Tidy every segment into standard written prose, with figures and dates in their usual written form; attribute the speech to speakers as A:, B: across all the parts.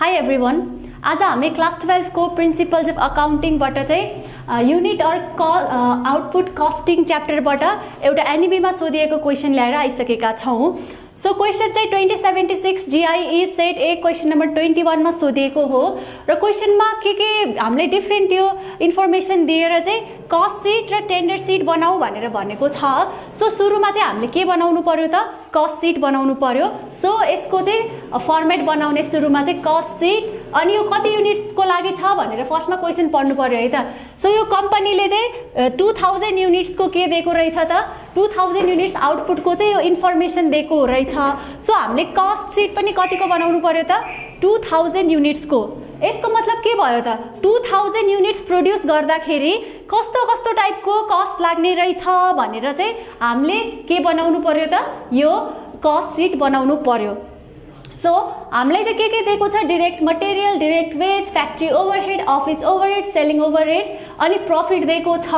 A: High everyone, आज हामी class 12 को प्रिन्सिपल्स अफ अकाउन्टिङबाट चाहिँ युनिट अर आउटपुट कस्टिङ च्याप्टरबाट एउटा एनईबीमा सोधिएको क्वेसन ल्याएर आइसकेका छौं। सो क्वेसन चाहिँ 2076 जीआईई सेट ए क्वेसन नम्बर 21 मा सोधिएको हो र क्वेसनमा के हामीले डिफरेन्ट यो इन्फर्मेसन दिएर चाहिँ कस्ट सिट र टेन्डर सिट बनाऊ भनेर भनेको छ। सो सुरुमा चाहिँ हामीले के बनाउनु पर्यो त कस्ट सिट बनाउनु पर्यो। सो यसको चाहिँ फर्मेट बनाउने सुरुमा चाहिँ कस्ट सिट अनि यो कति युनिट्सको लागि छ भनेर फर्स्टमा क्वेसन पढ्नु पर्यो है त। सो यो कम्पनीले चाहिँ 2000 युनिट्सको के दिएको रहेछ त 2000 युनिट्स आउटपुटको चाहिँ यो इन्फर्मेसन दिएको रहेछ। सो हामीले कस्ट सिट पनि कतिको बनाउनु पर्यो त 2000 युनिट्सको। यसको मतलब के भयो त 2000 युनिट्स प्रोड्युस गर्दाखेरि कस्तो कस्तो टाइपको कस्ट लाग्ने रहेछ भनेर चाहिँ हामीले के बनाउनु पर्यो त यो कस्ट सिट बनाउनु पर्यो। सो हामीलाई चाहिँ के दिएको छ direct material, direct wage, factory overhead, office overhead, selling overhead अनि प्रॉफिट दिएको छ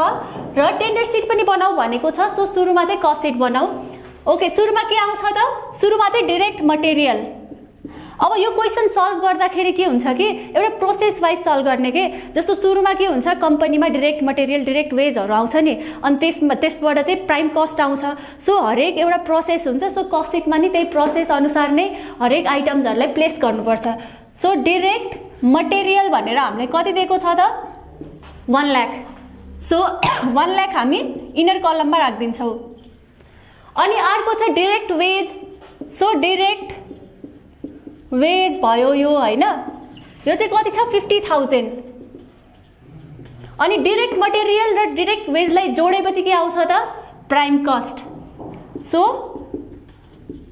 A: र टेन्डर सिट पनि बनाऊ भनेको छ। सो सुरुमा चाहिँ कस्ट सिट बनाऊ। ओके, सुरुमा के आउँछ त सुरुमा चाहिँ डाइरेक्ट मटेरियल। अब यो क्वेसन सल्भ गर्दाखेरि के हुन्छ कि एउटा प्रोसेस वाइज सल्भ गर्ने के, जस्तो सुरुमा के हुन्छ कम्पनीमा डाइरेक्ट मटेरियल, डाइरेक्ट वेजहरू आउँछ नि, अनि त्यसबाट चाहिँ प्राइम कस्ट आउँछ। सो हरेक एउटा प्रोसेस हुन्छ। सो कस्ट सिटमा नि त्यही प्रोसेस अनुसार नै हरेक आइटम्सहरूलाई प्लेस गर्नुपर्छ। सो डाइरेक्ट मटेरियल भनेर हामीले कति दिएको छ त 1 लाख। सो 1 लाख हामी इनर कलममा राखिदिन्छौँ। अनि अर्को छ direct wage. So direct wage भयो यो हैन, यो चाहिँ कति छ 50,000। अनि डाइरेक्ट मटेरियल र डाइरेक्ट वेजलाई जोडेपछि के आउँछ त prime cost. So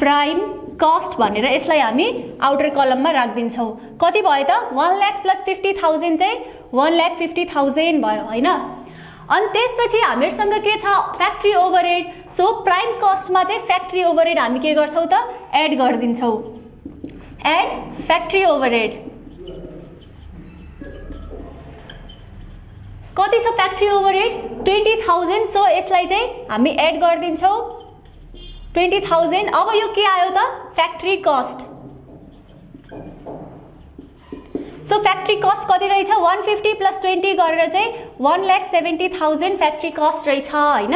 A: prime cost भनेर यसलाई हामी आउटर कलममा राखिदिन्छौँ। कति भयो त 1 लाख प्लस 50,000 चाहिँ 1,50,000 भयो हैन। अनि त्यसपछि हामीसँग के छ फ्याक्ट्री ओभरहेड। सो प्राइम कस्टमा चाहिँ फ्याक्ट्री ओभरहेड हामी के गर्छौँ त एड गरिदिन्छौँ। एड फ्याक्ट्री ओभरहेड कति छ फ्याक्ट्री ओभरहेड 20,000। सो यसलाई चाहिँ हामी एड गरिदिन्छौँ 20,000। अब यो के आयो त factory cost. So factory cost कति रहेछ 150 प्लस 20 गरेर चाहिँ 1,70,000 फ्याक्ट्री कस्ट रहेछ हैन।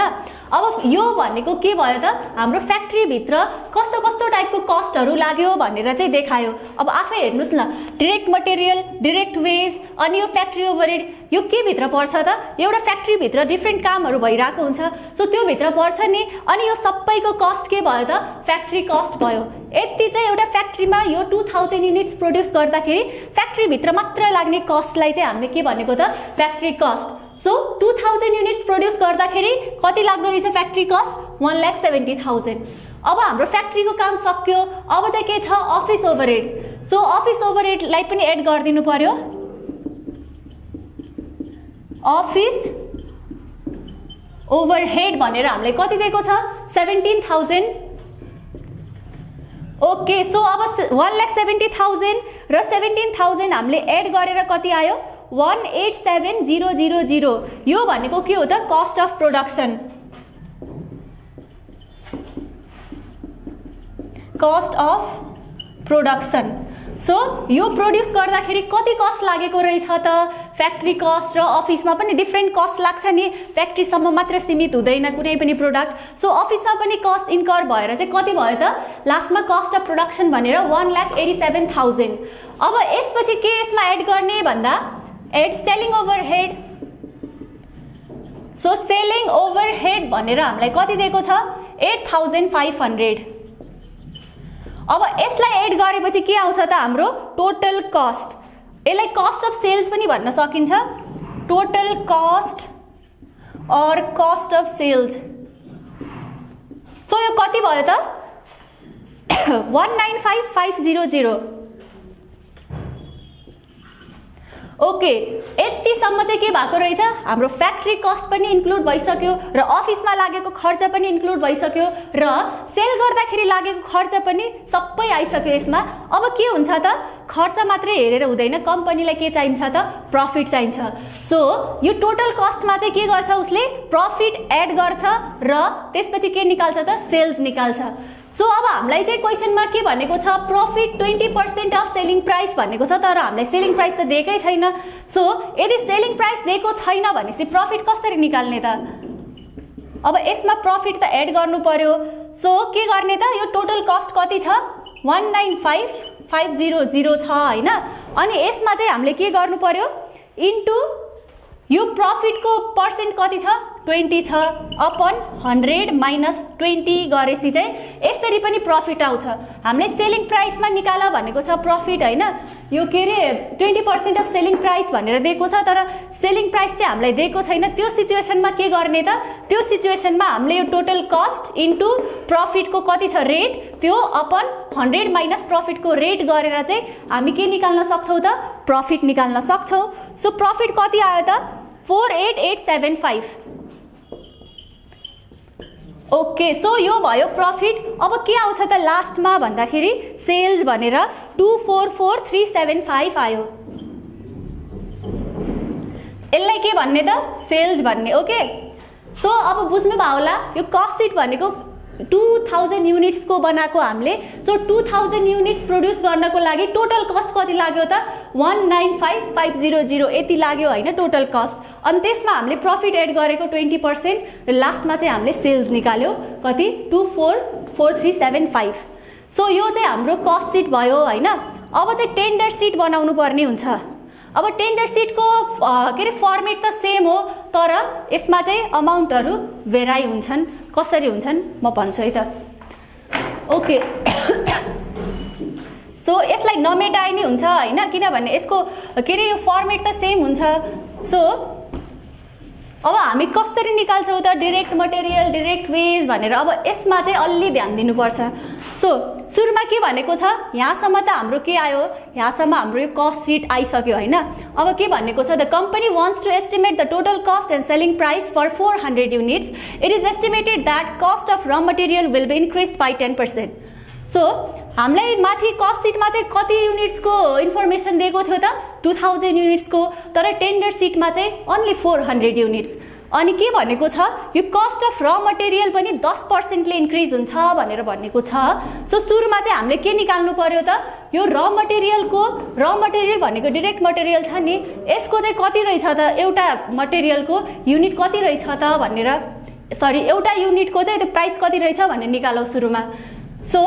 A: अब यो भनेको के भयो त हाम्रो फ्याक्ट्री भित्र कस्तो कस्तो टाइपको कस्टहरू लाग्यो भनेर चाहिँ देखायो। अब आफै हेर्नुस् न, डाइरेक्ट मटेरियल, डाइरेक्ट वेज अनि यो फ्याक्ट्री ओभरहेड यो के भित्र पर्छ त एउटा फ्याक्ट्री भित्र डिफ्रेन्ट कामहरू भइरहेको हुन्छ। सो त्यो भित्र पर्छ नि। अनि यो सबैको कस्ट के भयो त फ्याक्ट्री कस्ट भयो। यति चाहिँ एउटा फ्याक्ट्रीमा यो 2000 युनिट्स प्रोड्युस गर्दाखेरि फ्याक्ट्री भित्र मात्र लाग्ने कस्टलाई चाहिँ हामीले के भनेको त factory cost. So 2000 units produce गर्दाखेरि कति लाग्दो रहेछ फ्याक्ट्री कस्ट 1,70,000। अब हाम्रो फ्याक्ट्रीको काम सक्यो। अब चाहिँ के छ अफिस ओभरहेड। सो अफिस ओभरहेडलाई पनि एड गरिदिनु पर्यो। अफिस ओभरहेड भनेर हामीले कति दिएको छ 17,000। ओके, सो अब 1,70,000 र 17,000 हामीले एड गरेर कति आयो 187,000। यो भनेको के हो त cost of production. Cost of production. So यो प्रोड्युस गर्दाखेरि कति कस्ट लागेको रहेछ त फ्याक्ट्री कस्ट र अफिसमा पनि डिफ्रेन्ट कस्ट लाग्छ नि, फ्याक्ट्रीसम्म मात्र सीमित हुँदैन कुनै पनि प्रोडक्ट। सो अफिसमा पनि कस्ट इन्कर भएर चाहिँ कति भयो त लास्टमा कस्ट अफ प्रोडक्सन भनेर 1,87,000। अब यसपछि के यसमा एड गर्ने भन्दा add selling overhead. So selling overhead भनेर हामीलाई कति दिएको छ 8,500। अब यसलाई एड गरेपछि के आउँछ त हाम्रो टोटल कस्ट। यसलाई कस्ट अफ सेल्स पनि भन्न सकिन्छ, टोटल कस्ट और कस्ट अफ सेल्स। सो यो कति भयो त 195,500। ओके, यतिसम्म चाहिँ के भएको रहेछ हाम्रो फ्याक्ट्री कस्ट पनि इन्क्लुड भइसक्यो र अफिसमा लागेको खर्च पनि इन्क्लुड भइसक्यो र सेल गर्दाखेरि लागेको खर्च पनि सबै आइसक्यो यसमा। अब के हुन्छ त खर्च मात्रै हेरेर हुँदैन, कम्पनीलाई के चाहिन्छ त प्रफिट चाहिन्छ। सो यो टोटल कस्टमा चाहिँ के गर्छ उसले प्रफिट एड गर्छ र त्यसपछि के निकाल्छ त सेल्स निकाल्छ। सो अब हामीलाई चाहिँ क्वेसनमा के भनेको छ प्रॉफिट 20% अफ सेलिङ प्राइस भनेको छ तर हामीलाई सेलिङ प्राइस त दिएकै छैन सो यदि सेलिङ प्राइस दिएको छैन भनेपछि प्रॉफिट कसरी निकाल्ने त अब यसमा प्रॉफिट त एड गर्नु पर्यो सो के गर्ने त यो टोटल कस्ट कति छ 195500 छ हैन अनि यसमा चाहिँ हामीले के गर्नु पर्यो इन्टु यो प्रॉफिट को पर्सेन्ट कति छ 20 छ अपन 100 माइनस 20 गरेपछि चाहिँ यसरी पनि प्रॉफिट आउँछ हामीले सेलिङ प्राइसमा निकाला भनेको छ प्रॉफिट हैन यो के रे 20% अफ सेलिङ प्राइस भनेर दिएको छ तर सेलिङ प्राइस चाहिँ हामीलाई दिएको छैन त्यो सिचुएसनमा के गर्ने त त्यो सिचुएसनमा हामीले यो टोटल कस्ट इन्टु प्रॉफिट को कति छ रेट त्यो अपन 100 माइनस प्रॉफिट को रेट गरेर चाहिँ हामी के निकाल्न सक्छौ त प्रॉफिट निकाल्न सक्छौ सो प्रॉफिट कति आयो त 48875 ओके सो यो भयो प्रॉफिट अब के आउँछ त लास्टमा भन्दाखेरि सेल्स भनेर 244375 आयो यसलाई के भन्ने त सेल्स भन्ने ओके सो अब बुझ्नु भयो होला यो कस्ट सिट भनेको 2000 युनिट्स को बनाएको हामीले सो 2000 युनिट्स प्रोड्युस गर्नको लागि टोटल कस्ट कति लाग्यो त 195500 यति लाग्यो हैन टोटल कस्ट अनि त्यसमा हामीले प्रॉफिट एड गरेको 20% र लास्टमा चाहिँ हामीले सेल्स निकाल्यो कति 244375 सो यो चाहिँ हाम्रो कस्ट सिट भयो हैन अब चाहिँ टेन्डर सिट बनाउनु पर्ने हुन्छ अब टेन्डर सिट को के रे फर्मेट त सेम हो तर यसमा चाहिँ अमाउन्टहरु भेराइ हुन्छन् कसरी हुन्छन् म भन्छु है त ओके सो यसलाई नमेटाइ नै हुन्छ हैन किनभने यसको के रे यो फर्मेट त सेम हुन्छ सो अब हामी कसरी निकाल्छौं त डाइरेक्ट मटेरियल डाइरेक्ट वेज भनेर अब यसमा चाहिँ अलि ध्यान दिनुपर्छ सो सुरुमा के भनेको छ यहाँसम्म त हाम्रो के आयो यहाँसम्म हाम्रो यो कस्ट सिट आइसक्यो हैन अब के भनेको छ the company wants to estimate the total cost and selling price for 400 units it is estimated that cost of raw material will be increased by 10% so हामीलाई माथि कस्ट सिटमा चाहिँ कति युनिट्स को इन्फर्मेसन दिएको थियो त 2000 युनिट्स को तर टेन्डर सिटमा चाहिँ ओन्ली 400 युनिट्स अनि के भनेको छ यो कस्ट अफ र मटेरियल पनि 10% ले इन्क्रिज हुन्छ भनेर भनेको छ सो सुरुमा चाहिँ हामीले के निकाल्नु पर्यो त यो र मटेरियल भनेको डाइरेक्ट मटेरियल छ नि यसको चाहिँ कति रहेछ त एउटा मटेरियलको युनिट कति रहेछ त भनेर सरी एउटा युनिटको चाहिँ त्यो प्राइस कति रहेछ भनेर निकालौ सुरुमा सो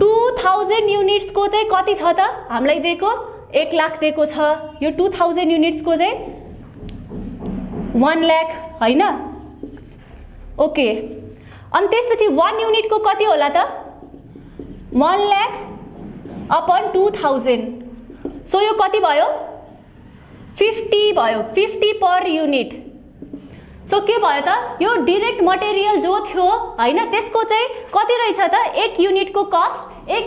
A: 2000 युनिट्स को चाहिँ कति छ त हामीलाई दिएको 1 लाख दिएको छ यो 2000 युनिट्स को चाहिँ 1 लाख हैन ओके अनि त्यसपछि 1 युनिट को कति होला त 1 लाख अपन 2000 सो यो कति भयो 50 भयो 50 पर युनिट सो के भयो त यो डाइरेक्ट मटेरियल जो थियो हैन त्यसको चाहिँ कति रहेछ त 1 युनिट को कस्ट चाहिँ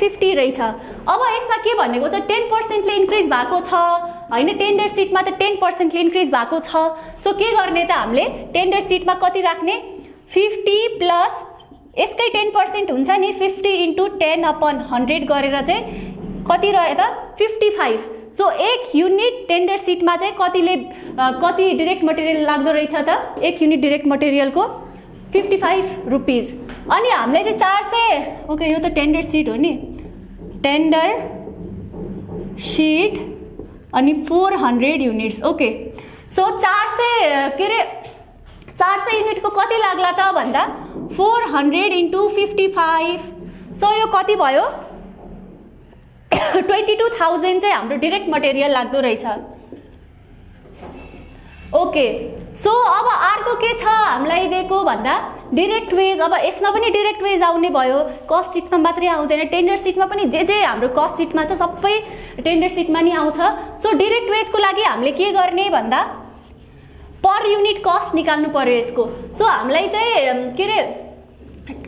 A: 50 रहेछ अब यसमा के भनेको छ 10% ले इन्क्रिज भएको छ हैन टेन्डर सिटमा त 10% ले इन्क्रिज भएको छ सो के गर्ने त हामीले टेन्डर सिटमा कति राख्ने 50 प्लस यसकै 10% हुन्छ नि 50 * 10 अपन 100 गरेर चाहिँ कति रह्यो त 55 सो 1 युनिट टेन्डर सिटमा चाहिँ कति डाइरेक्ट मटेरियल लाग्दो रहेछ त 1 युनिट डाइरेक्ट मटेरियलको 55 रुपीस अनि हामीले चाहिँ 400 ओके यो त टेन्डर सिट हो नि टेन्डर सिट अनि 400 युनिट्स ओके सो 400 के रे 400 युनिट को कति लाग्ला त भन्दा 400 * 55 सो यो कति भयो 22000 चाहिँ हाम्रो डाइरेक्ट मटेरियल लाग्दो रहेछ ओके सो अब अर्को के छ हामीलाई दिएको भन्दा डाइरेक्ट वेज अब यसमा पनि डाइरेक्ट वेज आउने भयो कस्ट सिटमा मात्रै आउँदैन टेन्डर सिटमा पनि जे हाम्रो कस्ट सिटमा छ सबै टेन्डर सिटमा नि आउँछ सो डाइरेक्ट वेज को लागि हामीले के गर्ने भन्दा पर युनिट कस्ट निकाल्नु पर्यो यसको सो हामीलाई चाहिँ के रे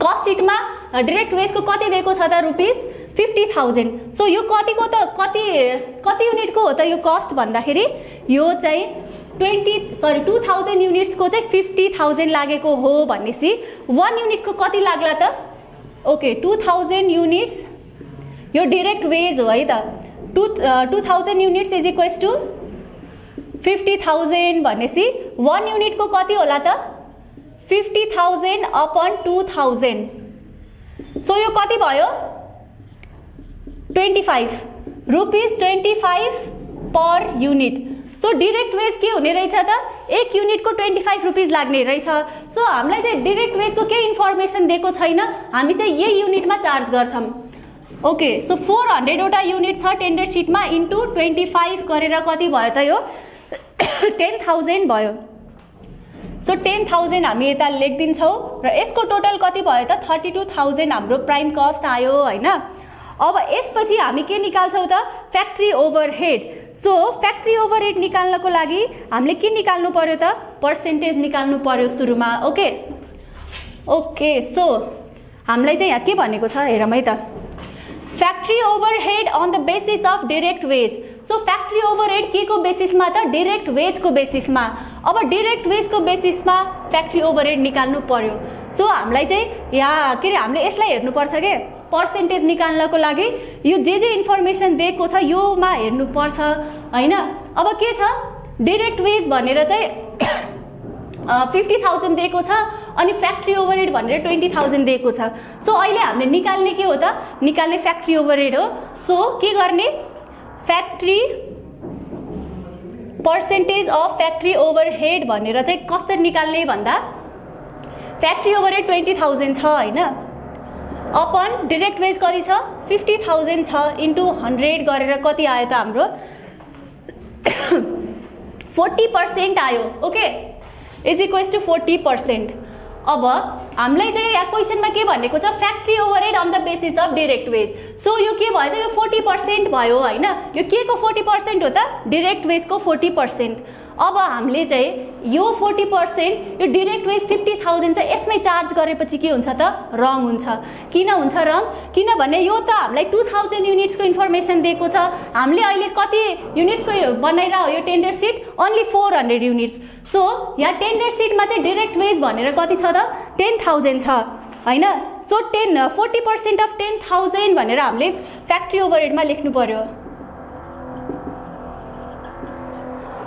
A: कस्ट सिटमा डाइरेक्ट वेज को कति दिएको छ त रुपीस 50000 सो यो कतिको त कति युनिट को हो त यो कस्ट भन्दाखेरि यो चाहिँ 2000 युनिट्स को चाहिँ 50000 लागेको हो भनेसी 1 युनिट को कति लाग्ला त ओके 2000 युनिट्स यो डाइरेक्ट वेज हो है त 2000 युनिट्स इज इक्वल्स टु 50000 भनेसी 1 युनिट को कति होला त 50000 अपन 2000 सो यो कति भयो 25 rupees 25 per unit. So direct wage के हुने रहेछ त एक युनिटको 25 रुपीस लाग्ने रहेछ। सो हामीलाई चाहिँ डिरेक्ट वेजको केही इन्फर्मेसन दिएको छैन, हामी चाहिँ यही युनिटमा चार्ज गर्छौं। ओके, सो 400 वटा युनिट छ टेन्डर सिटमा इन्टु 25 गरेर कति भयो त यो 10,000 भयो। सो 10,000 हामी यता लेखिदिन्छौँ र यसको टोटल कति भयो त 32,000 हाम्रो प्राइम कस्ट आयो हैन। अब यसपछि हामी के निकाल्छौँ त factory overhead. So factory overhead निकाल्नको लागि हामीले के निकाल्नु पर्यो त पर्सेन्टेज निकाल्नु पर्यो सुरुमा। ओके ओके, सो हामीलाई चाहिँ यहाँ के भनेको छ हेरौँ है त, factory overhead on the basis of direct wage. So factory overhead के को बेसिसमा त डाइरेक्ट वेजको बेसिसमा। अब डाइरेक्ट वेजको बेसिसमा फ्याक्ट्री ओभरहेड निकाल्नु पर्यो। सो हामीलाई चाहिँ यहाँ के अरे हामीले यसलाई हेर्नुपर्छ के पर्सेन्टेज निकाल्नको लागि यो जे इन्फर्मेसन दिएको छ योमा हेर्नुपर्छ हैन। अब के छ डाइरेक्ट वेज भनेर चाहिँ 50,000 दिएको छ अनि फ्याक्ट्री ओभरहेड भनेर 20,000 दिएको छ। सो अहिले हामीले निकाल्ने के हो त निकाल्ने फ्याक्ट्री ओभरहेड हो। सो के गर्ने factory percentage of factory overhead भनेर चाहिँ कसरी निकाल्ने भन्दा फ्याक्ट्री ओभरहेड 20,000 छ हैन, अपन डाइरेक्ट वेज कति छ 50,000 छ इन्टु 100 गरेर कति आयो त हाम्रो 40% आयो। Okay, is equals to 40%। अब हामीलाई चाहिँ यहाँ क्वेसनमा के भनेको छ factory overhead on the basis of direct wage. So यो के भयो त यो 40% भयो हैन। यो के को 40% हो त डाइरेक्ट वेजको 40%। अब हामीले चाहिँ यो 40% यो डाइरेक्ट वेज 50,000 चाहिँ यसमै चार्ज गरेपछि के हुन्छ त रङ हुन्छ। किन हुन्छ रङ किनभने यो त हामीलाई 2000 युनिट्सको इन्फर्मेसन दिएको छ, हामीले अहिले कति युनिट्सको बनाएर यो tender seat only 400 units. So यहाँ टेन्डर सिटमा चाहिँ डाइरेक्ट वेज भनेर कति छ त 10,000 छ हैन। सो 40% अफ 10,000 भनेर हामीले फ्याक्ट्री ओभरहेडमा लेख्नु पर्यो।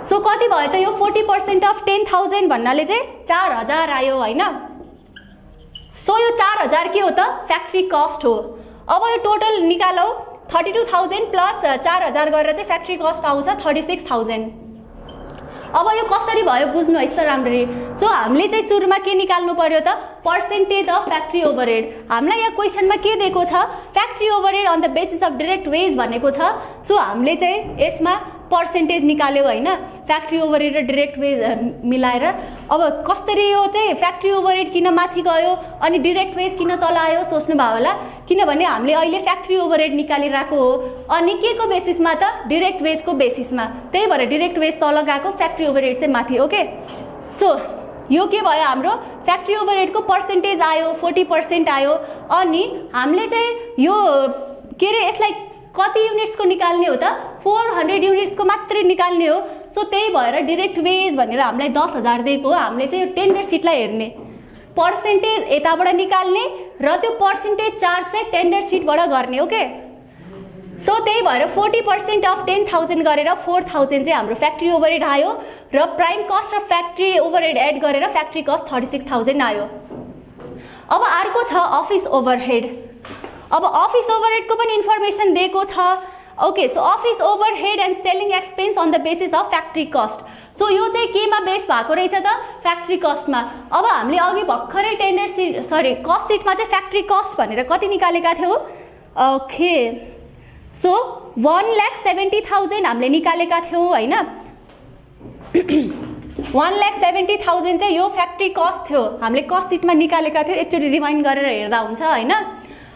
A: सो कति भयो त यो 40% अफ 10,000 भन्नाले चाहिँ 4,000 आयो हैन। सो यो 4,000 के हो त फ्याक्ट्री कस्ट हो। अब यो टोटल निकालौ 32,000 प्लस 4,000 गरेर चाहिँ फ्याक्ट्री कस्ट आउँछ 36,000। अब यो कसरी भयो बुझ्नु है त राम्ररी। सो हामीले चाहिँ सुरुमा के निकाल्नु पर्यो त पर्सेन्टेज अफ फ्याक्ट्री ओभरहेड। हामीलाई यहाँ क्वेसनमा के दिएको छ factory overhead on the basis of direct wage भनेको छ। सो हामीले चाहिँ यसमा पर्सेन्टेज निकाल्यो हैन फ्याक्ट्री ओभरहेड र डाइरेक्ट वेज मिलाएर। अब कसरी यो चाहिँ फ्याक्ट्री ओभरहेड किन माथि गयो अनि डाइरेक्ट वेज किन तल आयो सोच्नु भयो होला, किनभने हामीले अहिले फ्याक्ट्री ओभरहेड निकालिरहेको हो अनि के को बेसिसमा त डाइरेक्ट वेजको बेसिसमा, त्यही भएर डाइरेक्ट वेज तल गएको फ्याक्ट्री ओभरहेड चाहिँ माथि। ओके, सो यो के भयो हाम्रो फ्याक्ट्री ओभरहेडको पर्सेन्टेज आयो 40% आयो अनि हामीले चाहिँ यो के अरे यसलाई कति युनिट्सको निकाल्ने हो त 400 युनिट्सको मात्रै निकाल्ने हो। सो त्यही भएर डाइरेक्ट वेज भनेर हामीलाई 10,000 दिएको हो। हामीले चाहिँ यो टेन्डर सिटलाई हेर्ने पर्सेन्टेज यताबाट निकाल्ने र त्यो पर्सेन्टेज चार्ज चाहिँ टेन्डर सिटबाट गर्ने। ओके, सो त्यही भएर 40% अफ 10,000 गरेर 4,000 चाहिँ हाम्रो फ्याक्ट्री ओभरहेड आयो र प्राइम कस्ट र फ्याक्ट्री ओभरहेड एड गरेर फ्याक्ट्री कस्ट 36,000 आयो। अब अर्को छ अफिस ओभरहेड। अब अफिस ओभरहेडको पनि इन्फर्मेसन दिएको छ। Okay, so office overhead and selling expense on the basis of factory cost. So यो चाहिँ केमा बेस भएको रहेछ त फ्याक्ट्री कस्टमा। अब हामीले अघि भर्खरै टेन्डर सिट कस्ट सिटमा चाहिँ फ्याक्ट्री कस्ट भनेर कति निकालेका थियौँ। ओके, सो 1,70,000 हामीले निकालेका थियौँ हैन। 1,70,000 चाहिँ यो फ्याक्ट्री कस्ट थियो, हामीले कस्ट सिटमा निकालेका थियौँ। एकचोटि रिमाइन्ड गरेर हेर्दा हुन्छ हैन।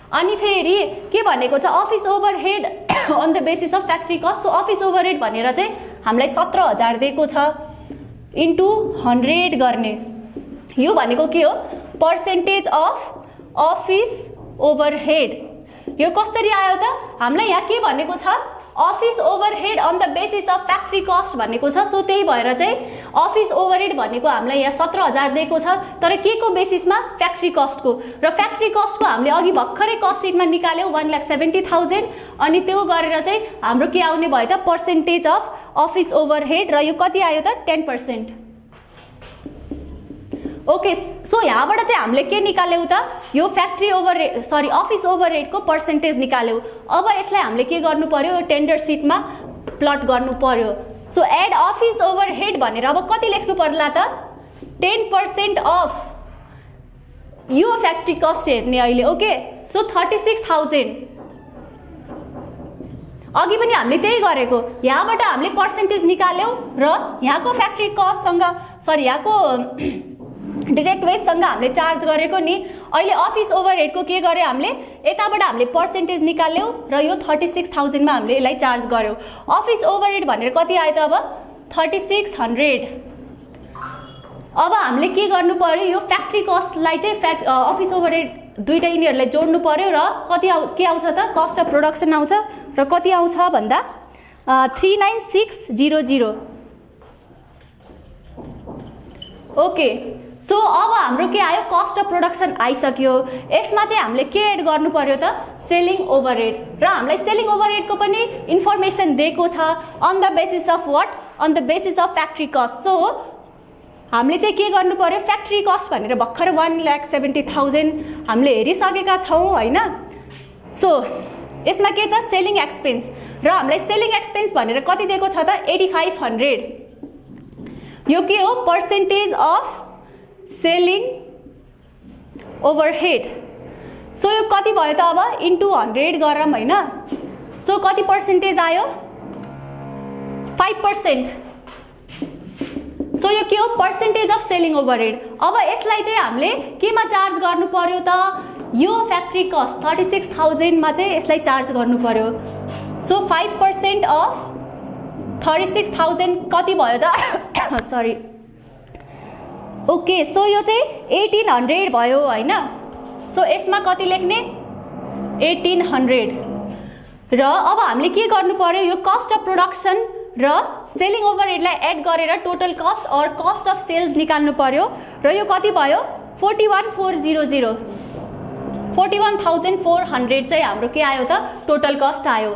A: अनि फेरि के भनेको छ office overhead on the basis of factory cost. So office overhead भनेर चाहिँ हामीलाई 17,000 दिएको छ इन्टु 100 गर्ने। यो भनेको के हो पर्सेन्टेज अफ अफिस ओभरहेड। यो कसरी आयो त हामीलाई यहाँ के भनेको छ office overhead on the basis of factory cost भनेको छ। सो त्यही भएर चाहिँ अफिस ओभरहेड भनेको हामीलाई यहाँ 17,000 दिएको छ तर के को बेसिसमा फ्याक्ट्री कस्टको। र फ्याक्ट्री कस्टको हामीले अघि भर्खरै कस्ट सिटमा निकाल्यौँ 1,70,000 अनि त्यो गरेर चाहिँ हाम्रो के आउने भयो त पर्सेन्टेज अफ अफिस ओभरहेड र यो कति आयो त 10%। ओके, सो यहाँबाट चाहिँ हामीले के निकाल्यौ त यो फ्याक्ट्री ओभरहेड सरी अफिस ओभरहेडको पर्सेन्टेज निकाल्यौ अब यसलाई हामीले के गर्नु पर्यो टेन्डर सिटमा प्लट गर्नु पर्यो सो एड अफिस ओभरहेड भनेर अब कति लेख्नु पर्ला त 10% अफ यो फ्याक्ट्री कस्ट हेर्ने अहिले ओके सो 36,000 अघि पनि हामीले त्यही गरेको यहाँबाट हामीले पर्सेन्टेज निकाल्यौ र यहाँको फ्याक्ट्री कस्टसँग सरी यहाँको डाइरेक्ट वेस्टसँग हामीले चार्ज गरेको नि अहिले अफिस ओभरहेडको के गर्यो हामीले यताबाट हामीले पर्सेन्टेज निकाल्यौ र यो 36,000 मा हामीले यसलाई चार्ज गर्यौ अफिस ओभरहेड भनेर कति आयो त अब 3600 अब हामीले के गर्नु पर्यो यो फ्याक्ट्री कस्टलाई चाहिँ अफिस ओभरहेड दुईटा यिनीहरूलाई जोड्नु पर्यो र कति के आउँछ त कस्ट अफ प्रोडक्सन आउँछ र कति आउँछ भन्दा 39600 ओके सो अब हाम्रो के आयो कस्ट अफ प्रोडक्सन आइसक्यो यसमा चाहिँ हामीले के एड गर्नु पर्यो त सेलिङ ओभरहेड र हामीलाई सेलिङ ओभरहेडको पनि इन्फर्मेसन दिएको छ on the basis of what on the basis of factory cost so हामीले चाहिँ के गर्नु पर्यो फ्याक्ट्री कस्ट भनेर भर्खर 1,70,000 हामीले हेरिसकेका छौँ हैन सो यसमा के छ सेलिङ एक्सपेन्स र हामीलाई सेलिङ एक्सपेन्स भनेर कति दिएको छ त 8500 यो के हो percentage of selling overhead so यो कति भयो त अब इन्टु 100 गरौँ हैन सो कति पर्सेन्टेज आयो 5% सो यो के हो पर्सेन्टेज अफ सेलिङ ओभरहेड अब यसलाई चाहिँ हामीले केमा चार्ज गर्नु पर्यो त यो फ्याक्ट्री कस्ट 36,000 मा चाहिँ यसलाई चार्ज गर्नु पर्यो सो 5% अफ 36,000 कति भयो त सरी ओके सो यो चाहिँ 1800 भयो हैन सो यसमा कति लेख्ने 1800 र अब हामीले के गर्नु पर्यो यो कस्ट अफ प्रोडक्सन र सेलिङ ओभरहेडलाई एड गरेर टोटल कस्ट और कस्ट अफ सेल्स निकाल्नु पर्यो र यो कति भयो 41400 41,400 चाहिँ हाम्रो के आयो त टोटल कस्ट आयो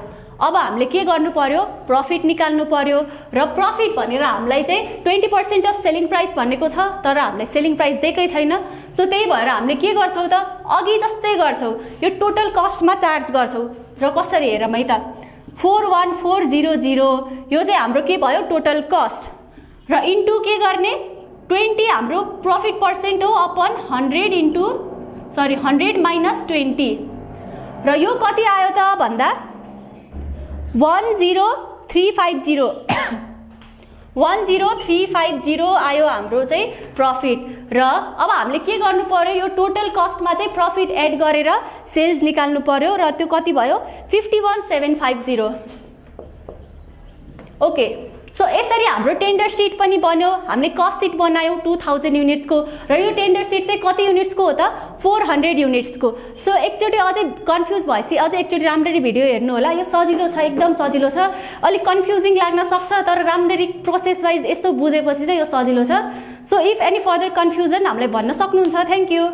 A: अब हामीले के गर्नु पर्यो प्रफिट निकाल्नु पर्यो र प्रफिट भनेर हामीलाई चाहिँ 20% अफ सेलिङ प्राइस भनेको छ तर हामीले सेलिङ प्राइस दिएकै छैन सो त्यही भएर हामीले के गर्छौं त अघि जस्तै गर्छौं यो टोटल कस्टमा चार्ज गर्छौं र कसरी हेरौँ है त 41400 यो चाहिँ हाम्रो के भयो टोटल कस्ट र इन्टु के गर्ने 20 हाम्रो प्रफिट पर्सेन्ट हो अपन 100 इन्टु सरी 100 माइनस 20 र यो कति आयो त भन्दा 10350 10350 आयो हाम्रो चाहिँ प्रफिट र अब हामीले के गर्नु पर्यो यो टोटल कस्टमा चाहिँ प्रफिट एड गरेर सेल्स निकाल्नु पर्यो र त्यो कति भयो 51750 ओके सो यसरी हाम्रो टेन्डर सिट पनि बन्यो हामीले कस्ट सिट बनायौं 2000 युनिट्सको र यो टेन्डर सिट चाहिँ कति युनिट्सको हो त 400 युनिट्सको सो एकचोटी अझै कन्फ्युज भएपछि अझै एकचोटी राम्ररी भिडियो हेर्नु होला यो सजिलो छ एकदम सजिलो छ अलि कन्फ्युजिङ लाग्न सक्छ तर राम्ररी प्रोसेस वाइज यस्तो बुझेपछि चाहिँ यो सजिलो छ so if any further confusion हामीलाई भन्न सक्नुहुन्छ थ्यांक यू